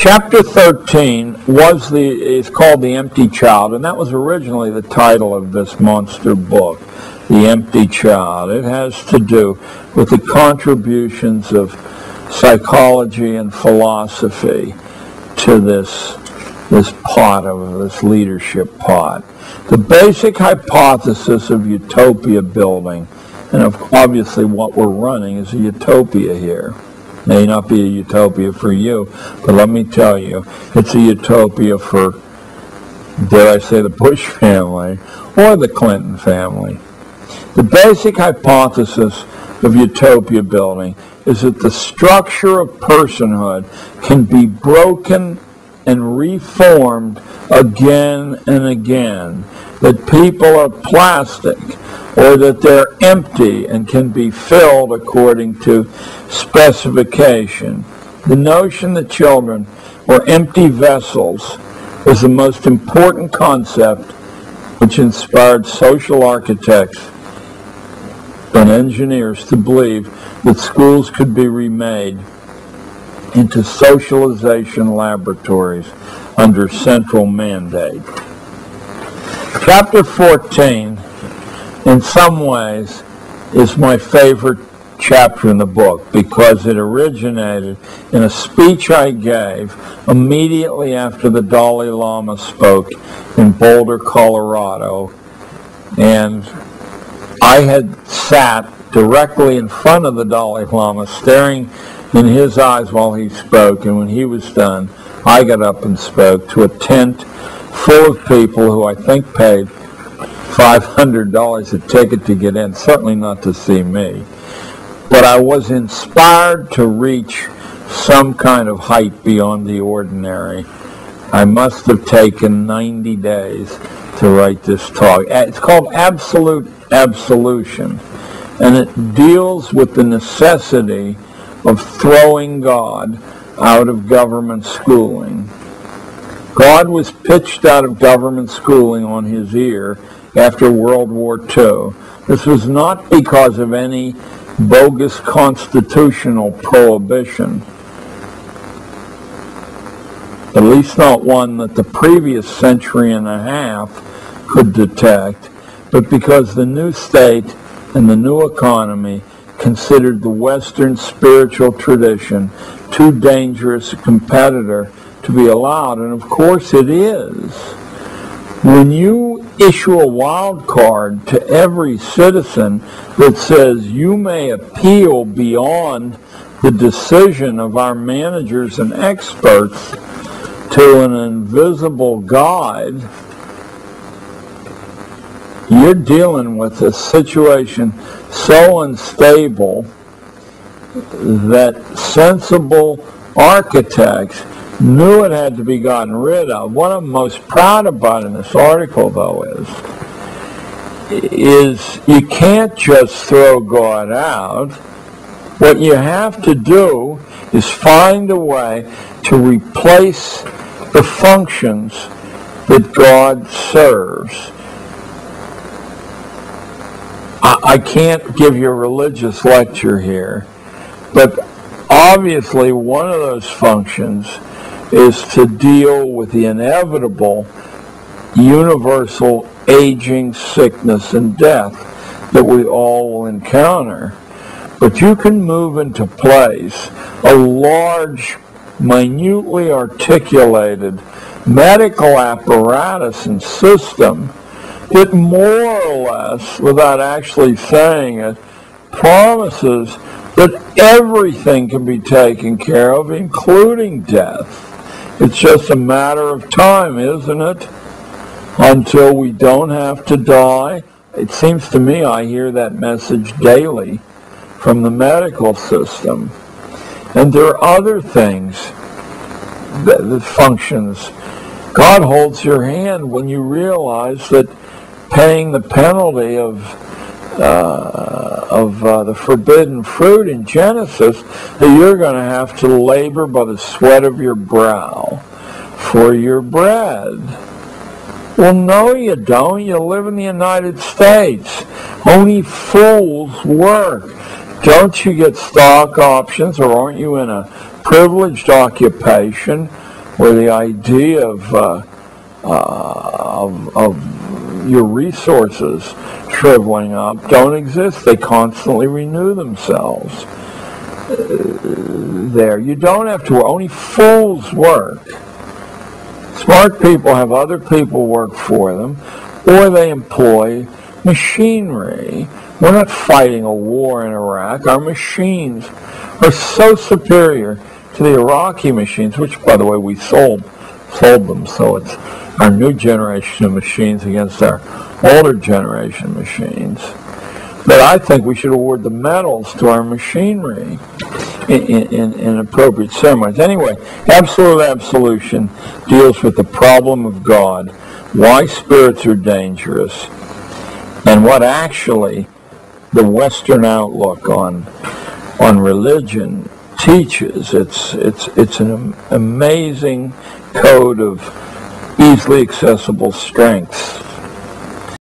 Chapter 13 is called The Empty Child, and that was originally the title of this monster book, The Empty Child. It has to do with the contributions of psychology and philosophy to this pot of this leadership pot. The basic hypothesis of utopia building, and obviously what we're running is a utopia here. May not be a utopia for you, but let me tell you, it's a utopia for, dare I say, the Bush family or the Clinton family. The basic hypothesis of utopia building is that the structure of personhood can be broken and reformed again and again, that people are plastic, or that they're empty and can be filled according to specification. The notion that children were empty vessels was the most important concept which inspired social architects and engineers to believe that schools could be remade into socialization laboratories under central mandate. Chapter 14, in some ways, is my favorite chapter in the book because it originated in a speech I gave immediately after the Dalai Lama spoke in Boulder, Colorado. And I had sat directly in front of the Dalai Lama, staring in his eyes while he spoke, and when he was done, I got up and spoke to a tent full of people who I think paid $500 a ticket to get in, certainly not to see me. But I was inspired to reach some kind of height beyond the ordinary. I must have taken 90 days to write this talk. It's called Absolute Absolution, and it deals with the necessity of throwing God out of government schooling. God was pitched out of government schooling on his ear after World War II. This was not because of any bogus constitutional prohibition, at least not one that the previous century and a half could detect, but because the new state and the new economy considered the Western spiritual tradition too dangerous a competitor to be allowed, and of course it is. When you issue a wild card to every citizen that says you may appeal beyond the decision of our managers and experts to an invisible guide, you're dealing with a situation so unstable that sensible architects knew it had to be gotten rid of. What I'm most proud about in this article, though, is you can't just throw God out. What you have to do is find a way to replace the functions that God serves. I can't give you a religious lecture here, but obviously one of those functions is to deal with the inevitable universal aging, sickness, and death that we all will encounter. But you can move into place a large, minutely articulated medical apparatus and system that more or less, without actually saying it, promises that everything can be taken care of, including death. It's just a matter of time, isn't it? Until we don't have to die. It seems to me I hear that message daily from the medical system. And there are other things that functions. God holds your hand when you realize that paying the penalty of the forbidden fruit in Genesis, that you're going to have to labor by the sweat of your brow for your bread. Well, no, you don't. You live in the United States. Only fools work. Don't you get stock options, or aren't you in a privileged occupation? where the idea of your resources shriveling up don't exist. They constantly renew themselves. There, you don't have to work. Only fools work. Smart people have other people work for them, or they employ machinery. We're not fighting a war in Iraq. Our machines are so superior to the Iraqi machines, which, by the way, we sold them. So it's our new generation of machines against our older generation machines. But I think we should award the medals to our machinery in appropriate ceremonies. Anyway, absolute absolution deals with the problem of God, why spirits are dangerous, and what actually the Western outlook on religion teaches. It's an amazing code of easily accessible strengths.